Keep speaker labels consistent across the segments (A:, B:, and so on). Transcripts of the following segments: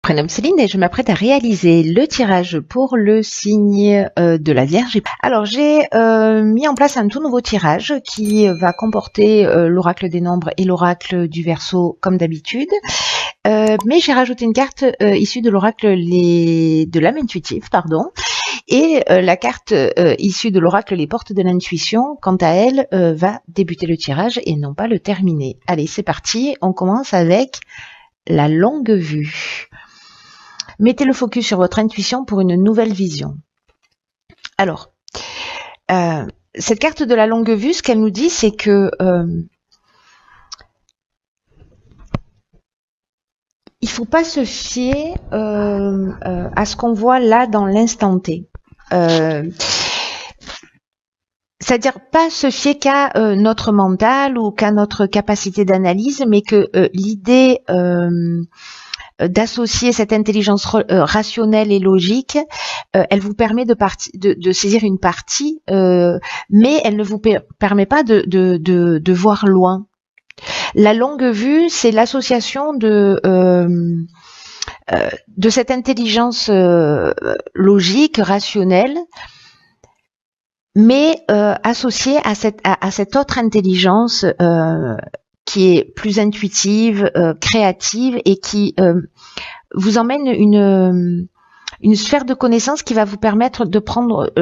A: Prénom Céline et je m'apprête à réaliser le tirage pour le signe de la Vierge. Alors j'ai mis en place un tout nouveau tirage qui va comporter l'oracle des nombres et l'oracle du Verseau comme d'habitude. Mais j'ai rajouté une carte issue de l'oracle de l'âme intuitive, pardon. Et la carte issue de l'oracle les portes de l'intuition, quant à elle, va débuter le tirage et non pas le terminer. Allez, c'est parti. On commence avec la longue vue. Mettez le focus sur votre intuition pour une nouvelle vision. Alors, cette carte de la longue vue, ce qu'elle nous dit, c'est que il faut pas se fier à ce qu'on voit là dans l'instant T. C'est-à-dire pas se fier qu'à notre mental ou qu'à notre capacité d'analyse, mais que l'idée d'associer cette intelligence rationnelle et logique, elle vous permet de saisir une partie, mais elle ne vous permet pas de voir loin. La longue vue, c'est l'association de cette intelligence logique, rationnelle, mais associée à cette autre intelligence qui est plus intuitive, créative et qui vous emmène une sphère de connaissance qui va vous permettre de prendre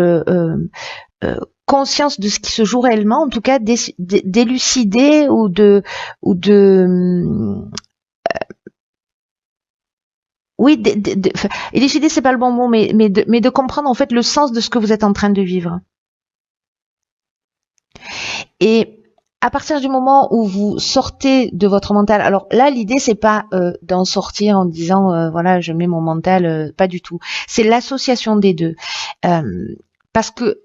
A: conscience de ce qui se joue réellement, en tout cas d'élucider ou de élucider, c'est pas le bon mot, mais de comprendre en fait le sens de ce que vous êtes en train de vivre. Et à partir du moment où vous sortez de votre mental, alors là l'idée c'est pas d'en sortir en disant voilà je mets mon mental, pas du tout. C'est l'association des deux, parce que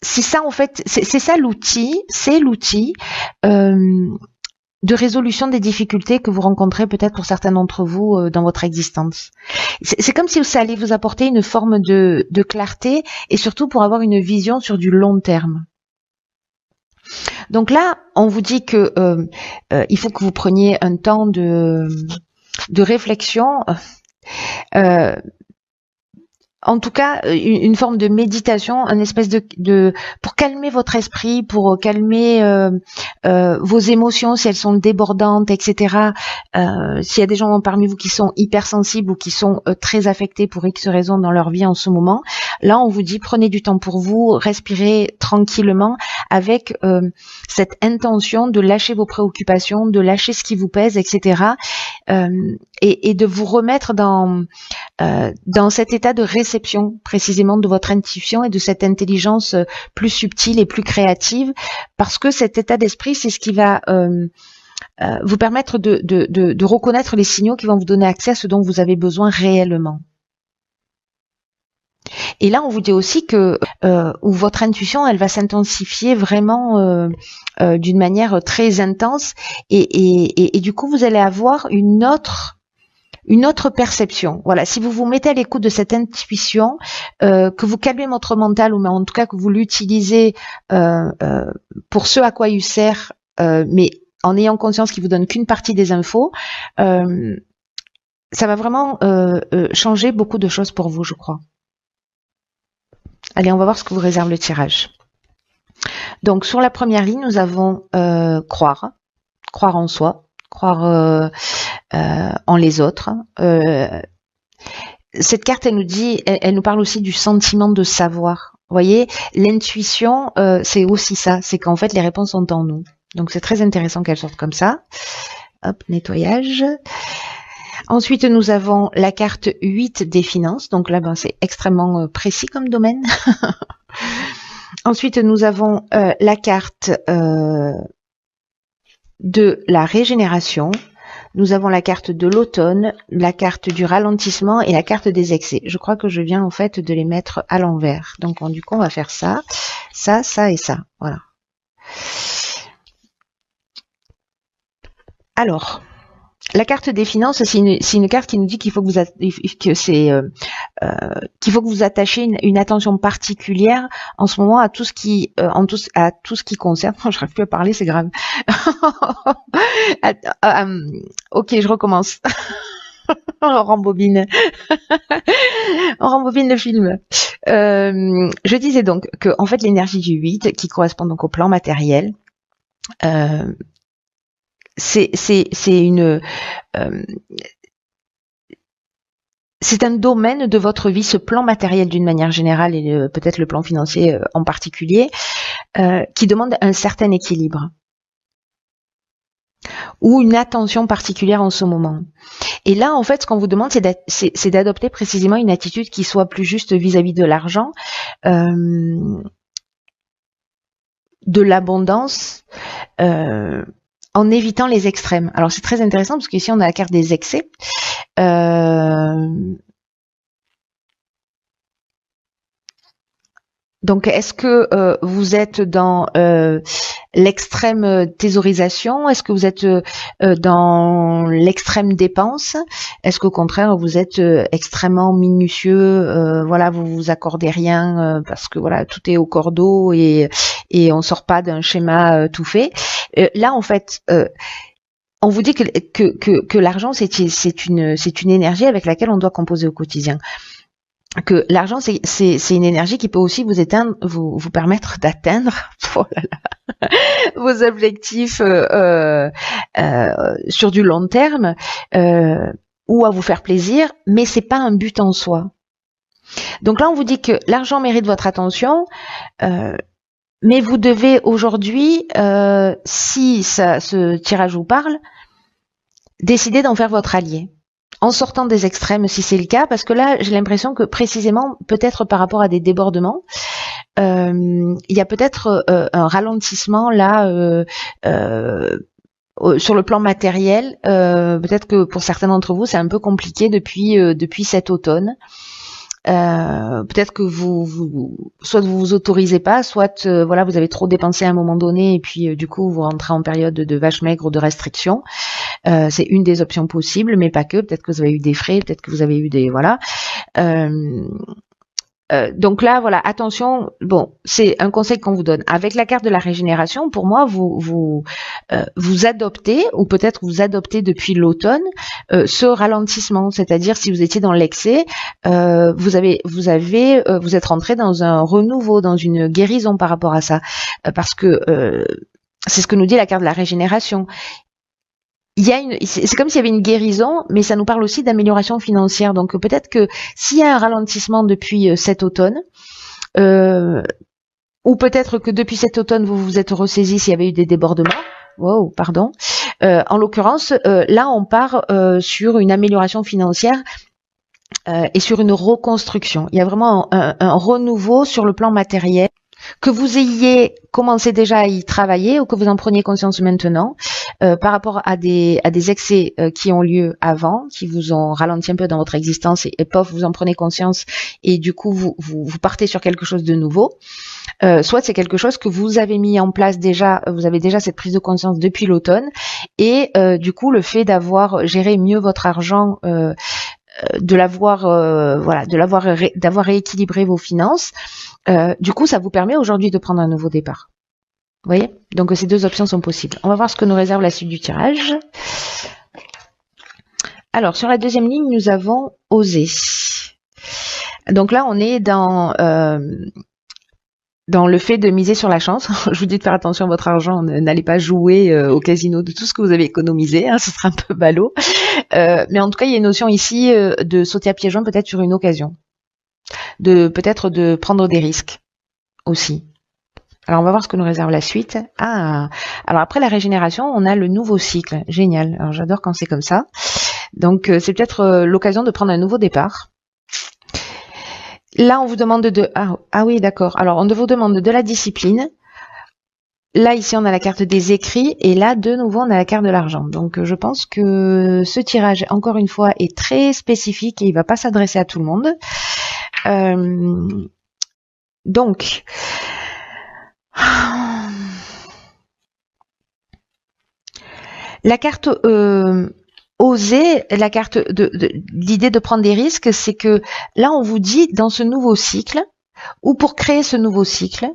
A: c'est ça en fait, c'est ça l'outil, c'est l'outil de résolution des difficultés que vous rencontrez peut-être pour certains d'entre vous dans votre existence. C'est comme si ça allait vous apporter une forme de clarté et surtout pour avoir une vision sur du long terme. Donc là, on vous dit que il faut que vous preniez un temps de réflexion, en tout cas une forme de méditation, une espèce de pour calmer votre esprit, pour calmer vos émotions si elles sont débordantes, etc. S'il y a des gens parmi vous qui sont hypersensibles ou qui sont très affectés pour X raisons dans leur vie en ce moment, là on vous dit prenez du temps pour vous, respirez tranquillement avec cette intention de lâcher vos préoccupations, de lâcher ce qui vous pèse, etc. Et de vous remettre dans cet état de réception précisément de votre intuition et de cette intelligence plus subtile et plus créative, parce que cet état d'esprit, c'est ce qui va vous permettre de reconnaître les signaux qui vont vous donner accès à ce dont vous avez besoin réellement. Et là, on vous dit aussi que où votre intuition, elle va s'intensifier vraiment d'une manière très intense, et du coup, vous allez avoir une autre perception. Voilà, si vous vous mettez à l'écoute de cette intuition, que vous calmez votre mental, ou en tout cas que vous l'utilisez pour ce à quoi il sert, mais en ayant conscience qu'il vous donne qu'une partie des infos, ça va vraiment changer beaucoup de choses pour vous, je crois. Allez, on va voir ce que vous réserve le tirage. Donc, sur la première ligne, nous avons croire en soi, croire en les autres. Cette carte, elle nous dit, elle nous parle aussi du sentiment de savoir. Vous voyez, l'intuition, c'est aussi ça, c'est qu'en fait, les réponses sont en nous. Donc, c'est très intéressant qu'elle sorte comme ça. Hop, nettoyage. Ensuite, nous avons la carte 8 des finances. Donc là, c'est extrêmement précis comme domaine. Ensuite, nous avons la carte de la régénération. Nous avons la carte de l'automne, la carte du ralentissement et la carte des excès. Je crois que je viens en fait de les mettre à l'envers. Donc du coup, on va faire ça, ça, ça et ça. Voilà. Alors, la carte des finances, c'est une carte qui nous dit qu'il faut que vous attachiez une attention particulière en ce moment à tout ce qui concerne. Je n'arrive plus à parler, c'est grave. Ok, je recommence. On rembobine, on rembobine le film. Je disais donc que en fait l'énergie du 8, qui correspond donc au plan matériel, euh, c'est une c'est un domaine de votre vie, ce plan matériel d'une manière générale et peut-être le plan financier en particulier, qui demande un certain équilibre ou une attention particulière en ce moment. Et là, en fait, ce qu'on vous demande, c'est d'adopter précisément une attitude qui soit plus juste vis-à-vis de l'argent, de l'abondance, en évitant les extrêmes. Alors, c'est très intéressant parce qu'ici, on a la carte des excès. Donc, est-ce que vous êtes dans l'extrême thésaurisation? Est-ce que vous êtes dans l'extrême dépense? Est-ce qu'au contraire, vous êtes extrêmement minutieux? Voilà, vous vous accordez rien parce que voilà, tout est au cordeau et on sort pas d'un schéma tout fait. Là, en fait, on vous dit que l'argent, c'est une énergie avec laquelle on doit composer au quotidien. Que l'argent, c'est une énergie qui peut aussi vous éteindre, vous permettre d'atteindre oh là là, vos objectifs sur du long terme ou à vous faire plaisir, mais c'est pas un but en soi. Donc là, on vous dit que l'argent mérite votre attention, mais vous devez aujourd'hui, si ce tirage vous parle, décider d'en faire votre allié. En sortant des extrêmes si c'est le cas, parce que là j'ai l'impression que précisément, peut-être par rapport à des débordements, il y a peut-être un ralentissement là sur le plan matériel. Peut-être que pour certains d'entre vous c'est un peu compliqué depuis cet automne. Peut-être que soit vous vous autorisez pas, soit voilà, vous avez trop dépensé à un moment donné et puis du coup vous rentrez en période de vache maigre ou de restriction. C'est une des options possibles, mais pas que. Peut-être que vous avez eu des frais, peut-être que vous avez eu des voilà. Donc là, voilà, attention. Bon, c'est un conseil qu'on vous donne. Avec la carte de la régénération, pour moi, vous adoptez, ou peut-être vous adoptez depuis l'automne, ce ralentissement. C'est-à-dire, si vous étiez dans l'excès, vous êtes rentré dans un renouveau, dans une guérison par rapport à ça, parce que c'est ce que nous dit la carte de la régénération. C'est comme s'il y avait une guérison, mais ça nous parle aussi d'amélioration financière. Donc peut-être que s'il y a un ralentissement depuis cet automne, ou peut-être que depuis cet automne vous vous êtes ressaisi s'il y avait eu des débordements. Wow, pardon. En l'occurrence, là on part sur une amélioration financière et sur une reconstruction. Il y a vraiment un renouveau sur le plan matériel. Que vous ayez commencé déjà à y travailler ou que vous en preniez conscience maintenant par rapport à des excès qui ont lieu avant, qui vous ont ralenti un peu dans votre existence et pof, vous en prenez conscience et du coup vous partez sur quelque chose de nouveau. Soit c'est quelque chose que vous avez mis en place déjà, vous avez déjà cette prise de conscience depuis l'automne et du coup le fait d'avoir géré mieux votre argent, d'avoir rééquilibré vos finances, du coup ça vous permet aujourd'hui de prendre un nouveau départ. Vous voyez? Donc ces deux options sont possibles. On va voir ce que nous réserve la suite du tirage. Alors sur la deuxième ligne, nous avons osé. Donc là on est dans le fait de miser sur la chance. Je vous dis de faire attention à votre argent, n'allez pas jouer au casino de tout ce que vous avez économisé, hein, ce sera un peu ballot. Mais en tout cas, il y a une notion ici de sauter à pieds joints peut-être sur une occasion, peut-être de prendre des risques aussi. Alors on va voir ce que nous réserve la suite. Ah, alors après la régénération, on a le nouveau cycle. Génial. Alors j'adore quand c'est comme ça. Donc c'est peut-être l'occasion de prendre un nouveau départ. Là, on vous demande ah oui, d'accord. Alors, on vous demande de la discipline. Là, ici, on a la carte des écrits. Et là, de nouveau, on a la carte de l'argent. Donc, je pense que ce tirage, encore une fois, est très spécifique et il ne va pas s'adresser à tout le monde. Donc, la carte oser, la carte l'idée de prendre des risques, c'est que là, on vous dit, dans ce nouveau cycle, ou pour créer ce nouveau cycle,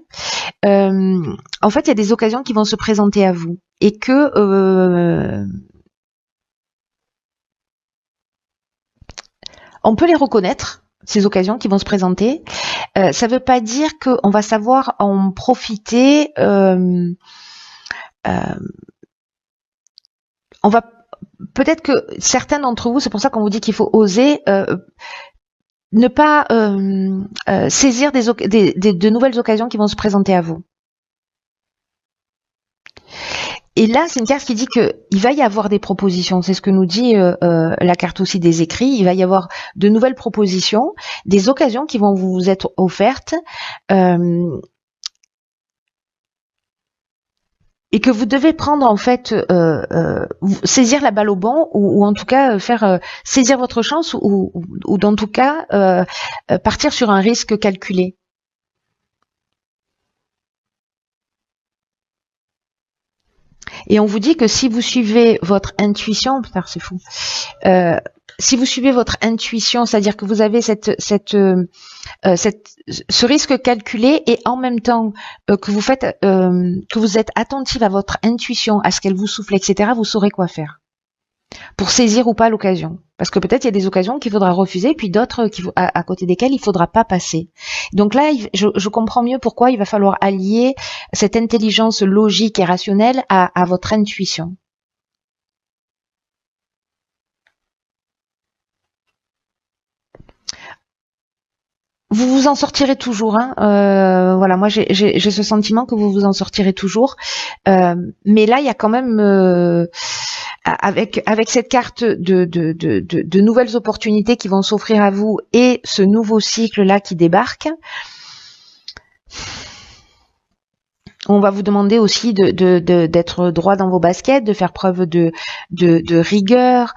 A: en fait, il y a des occasions qui vont se présenter à vous et que on peut les reconnaître, ces occasions qui vont se présenter. Ça ne veut pas dire qu'on va savoir en profiter. On va peut-être que certains d'entre vous, c'est pour ça qu'on vous dit qu'il faut oser ne pas saisir de nouvelles occasions qui vont se présenter à vous. Et là, c'est une carte qui dit que il va y avoir des propositions. C'est ce que nous dit la carte aussi des écrits. Il va y avoir de nouvelles propositions, des occasions qui vont vous être offertes, et que vous devez prendre en fait, saisir la balle au bon, ou en tout cas faire saisir votre chance, ou dans tout cas partir sur un risque calculé. Et on vous dit que si vous suivez votre intuition, putain, c'est fou. Si vous suivez votre intuition, c'est-à-dire que vous avez ce risque calculé, et en même temps que vous êtes attentive à votre intuition, à ce qu'elle vous souffle, etc., vous saurez quoi faire pour saisir ou pas l'occasion. Parce que peut-être il y a des occasions qu'il faudra refuser, puis d'autres à côté desquelles il faudra pas passer. Donc là, je comprends mieux pourquoi il va falloir allier cette intelligence logique et rationnelle à votre intuition. Vous vous en sortirez toujours, hein. Voilà, moi j'ai ce sentiment que vous vous en sortirez toujours. Mais là, il y a quand même avec cette carte de nouvelles opportunités qui vont s'offrir à vous, et ce nouveau cycle là qui débarque. On va vous demander aussi d'être droit dans vos baskets, de faire preuve de rigueur,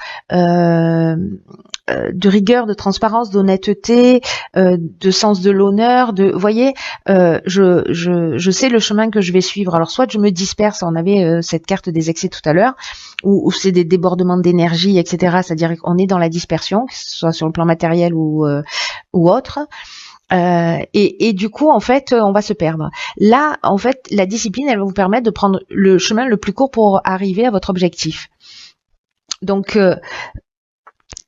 A: de transparence, d'honnêteté, de sens de l'honneur. Vous voyez, je sais le chemin que je vais suivre. Alors soit je me disperse, on avait cette carte des excès tout à l'heure, où c'est des débordements d'énergie, etc. C'est-à-dire qu'on est dans la dispersion, que ce soit sur le plan matériel ou autre. Et du coup, en fait, on va se perdre. Là, en fait, la discipline, elle va vous permettre de prendre le chemin le plus court pour arriver à votre objectif. Donc,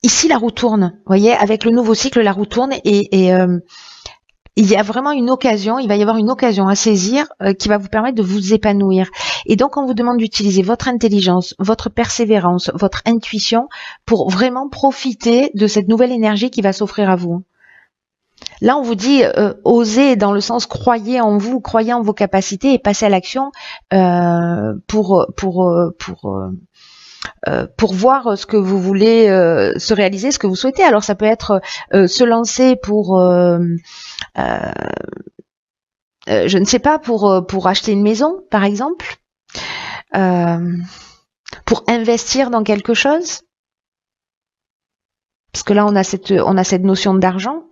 A: ici, la roue tourne. Vous voyez, avec le nouveau cycle, la roue tourne, et il y a vraiment une occasion, il va y avoir une occasion à saisir qui va vous permettre de vous épanouir. Et donc, on vous demande d'utiliser votre intelligence, votre persévérance, votre intuition pour vraiment profiter de cette nouvelle énergie qui va s'offrir à vous. Là, on vous dit osez, dans le sens croyez en vous, croyez en vos capacités et passez à l'action pour voir ce que vous voulez se réaliser, ce que vous souhaitez. Alors, ça peut être se lancer pour, je ne sais pas, pour acheter une maison, par exemple, pour investir dans quelque chose, parce que là, on a cette notion d'argent,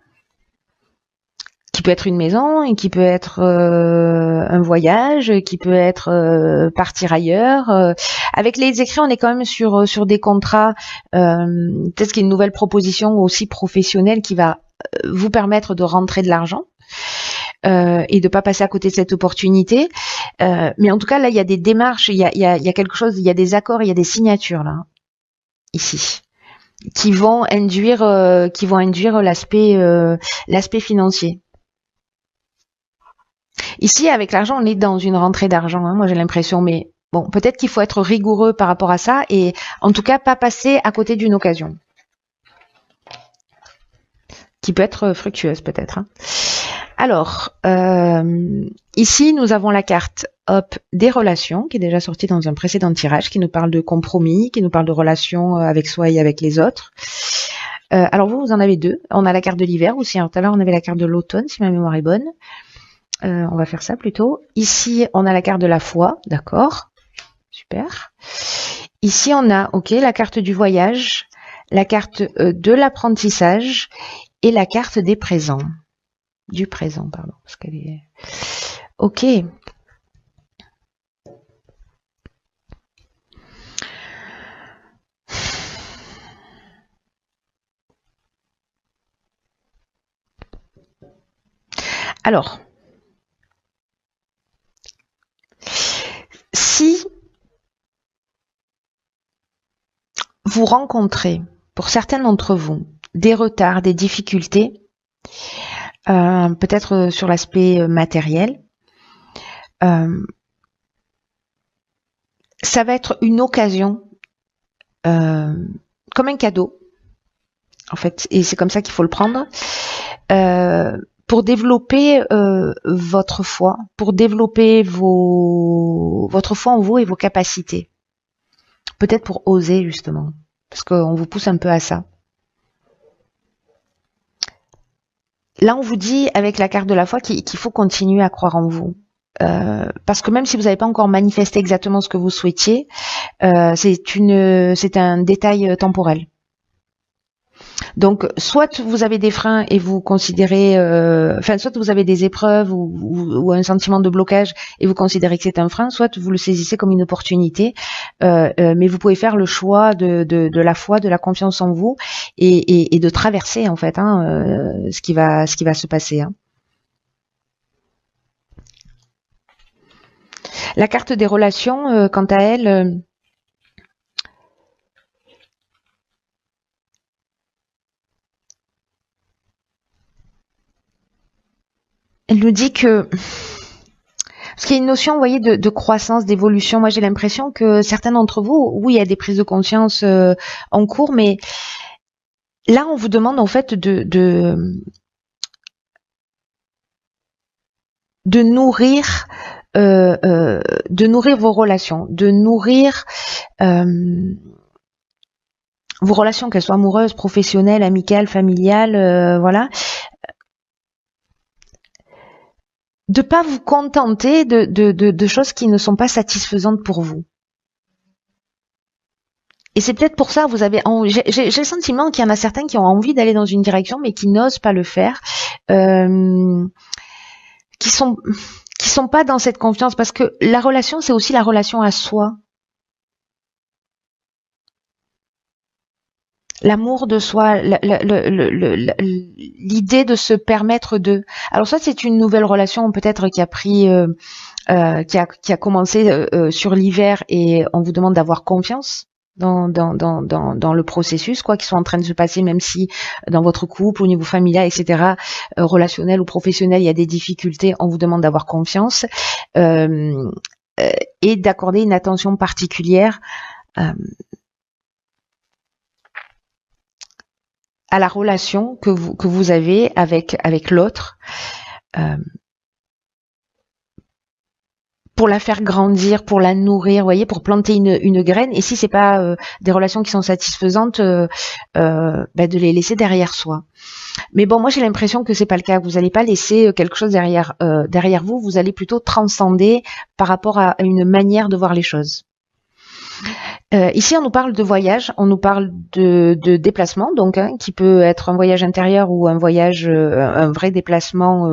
A: qui peut être une maison, et qui peut être un voyage, qui peut être partir ailleurs. Avec les écrits, on est quand même sur des contrats. Peut-être qu'il y a une nouvelle proposition aussi professionnelle qui va vous permettre de rentrer de l'argent et de pas passer à côté de cette opportunité. Mais en tout cas, là, il y a des démarches, il y a quelque chose, il y a des accords, il y a des signatures là, ici, qui vont induire l'aspect financier. Ici, avec l'argent, on est dans une rentrée d'argent, hein, moi j'ai l'impression, mais bon, peut-être qu'il faut être rigoureux par rapport à ça, et en tout cas pas passer à côté d'une occasion qui peut être fructueuse peut-être, hein. Alors, ici nous avons la carte des relations, qui est déjà sortie dans un précédent tirage, qui nous parle de compromis, qui nous parle de relations avec soi et avec les autres. Alors vous en avez deux. On a la carte de l'hiver aussi, alors tout à l'heure on avait la carte de l'automne, si ma mémoire est bonne. On va faire ça plutôt. Ici, on a la carte de la foi, d'accord, super. Ici, on a, la carte du voyage, la carte de l'apprentissage et la carte des présents. Du présent, pardon, parce qu'elle est... Ok. Alors, si vous rencontrez, pour certains d'entre vous, des retards, des difficultés, peut-être sur l'aspect matériel. Ça va être une occasion, comme un cadeau, en fait, et c'est comme ça qu'il faut le prendre, pour développer votre foi, pour développer votre foi en vous et vos capacités. Peut-être pour oser, justement, parce qu'on vous pousse un peu à ça. Là, on vous dit, avec la carte de la foi, qu'il faut continuer à croire en vous. Parce que même si vous n'avez pas encore manifesté exactement ce que vous souhaitiez, c'est un détail temporel. Donc, soit vous avez des freins et vous considérez, soit vous avez des épreuves ou un sentiment de blocage et vous considérez que c'est un frein, soit vous le saisissez comme une opportunité, mais vous pouvez faire le choix de la foi, de la confiance en vous et de traverser en fait ce qui va se passer. La carte des relations, quant à elle, elle nous dit que parce qu'il y a une notion, vous voyez, de croissance, d'évolution. Moi, j'ai l'impression que certains d'entre vous, oui, il y a des prises de conscience en cours, mais là, on vous demande en fait de nourrir vos relations, de nourrir vos relations, qu'elles soient amoureuses, professionnelles, amicales, familiales, voilà. De pas vous contenter de choses qui ne sont pas satisfaisantes pour vous. Et c'est peut-être pour ça vous avez j'ai le sentiment qu'il y en a certains qui ont envie d'aller dans une direction mais qui n'osent pas le faire, qui sont pas dans cette confiance parce que la relation c'est aussi la relation à soi. L'amour de soi, l'idée de se permettre de. Alors soit c'est une nouvelle relation peut-être qui a pris, qui a commencé sur l'hiver et on vous demande d'avoir confiance dans le processus, quoi, qui sont en train de se passer, même si dans votre couple, au niveau familial, etc., relationnel ou professionnel, il y a des difficultés, on vous demande d'avoir confiance et d'accorder une attention particulière à la relation que vous avez avec l'autre, pour la faire grandir, pour la nourrir, vous voyez, pour planter une graine. Et si c'est pas des relations qui sont satisfaisantes, de les laisser derrière soi. Mais bon, moi j'ai l'impression que c'est pas le cas. Vous n'allez pas laisser quelque chose derrière vous. Vous allez plutôt transcender par rapport à une manière de voir les choses. Ici, on nous parle de voyage, on nous parle de déplacement, donc qui peut être un voyage intérieur ou un voyage, un vrai déplacement,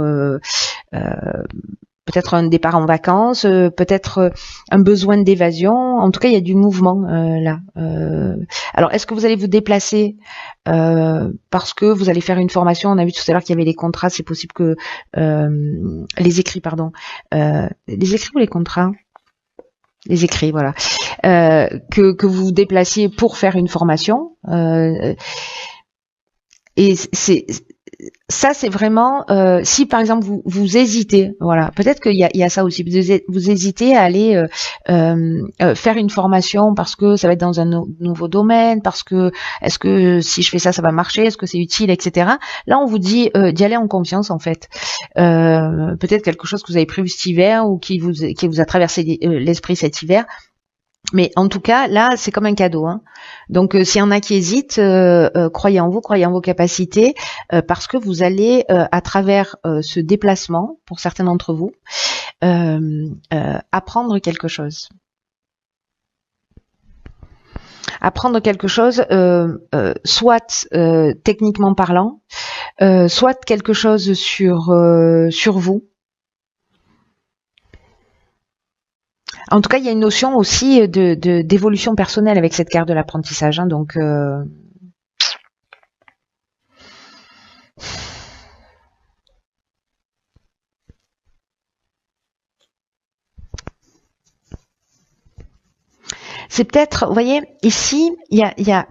A: peut-être un départ en vacances, peut-être un besoin d'évasion. En tout cas, il y a du mouvement là. Alors, est-ce que vous allez vous déplacer parce que vous allez faire une formation? On a vu tout à l'heure qu'il y avait les contrats. C'est possible que les écrits, pardon, les écrits ou les contrats? Les écrits, voilà. Que vous vous déplaciez pour faire une formation. Et ça, c'est vraiment si par exemple vous hésitez, voilà, peut-être qu'il y a ça aussi. Vous hésitez à aller faire une formation parce que ça va être dans un nouveau domaine, parce que est-ce que si je fais ça, ça va marcher, est-ce que c'est utile, etc. Là, on vous dit d'y aller en confiance en fait. Peut-être quelque chose que vous avez prévu cet hiver ou qui vous a traversé l'esprit cet hiver. Mais en tout cas, là, c'est comme un cadeau. Donc, s'il y en a qui hésitent, croyez en vous, croyez en vos capacités, parce que vous allez, à travers ce déplacement, pour certains d'entre vous, apprendre quelque chose. Apprendre quelque chose, soit techniquement parlant, soit quelque chose sur vous. En tout cas, il y a une notion aussi d'évolution personnelle avec cette carte de l'apprentissage. Donc, C'est peut-être, vous voyez, ici,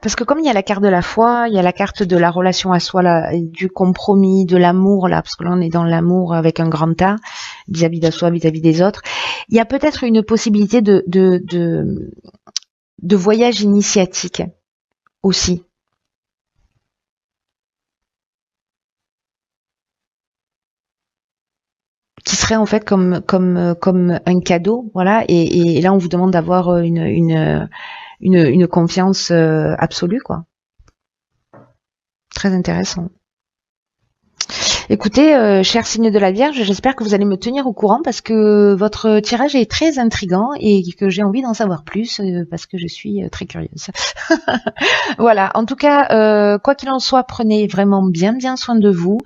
A: parce que comme il y a la carte de la foi, il y a la carte de la relation à soi, là, du compromis, de l'amour, là, parce que là, on est dans l'amour avec un grand A, vis-à-vis de soi, vis-à-vis des autres. Il y a peut-être une possibilité de voyage initiatique aussi, qui serait en fait comme un cadeau, voilà. Et là, on vous demande d'avoir une confiance absolue, quoi. Très intéressant. Écoutez, cher signe de la Vierge, j'espère que vous allez me tenir au courant parce que votre tirage est très intriguant et que j'ai envie d'en savoir plus parce que je suis très curieuse. Voilà. En tout cas, quoi qu'il en soit, prenez vraiment bien soin de vous.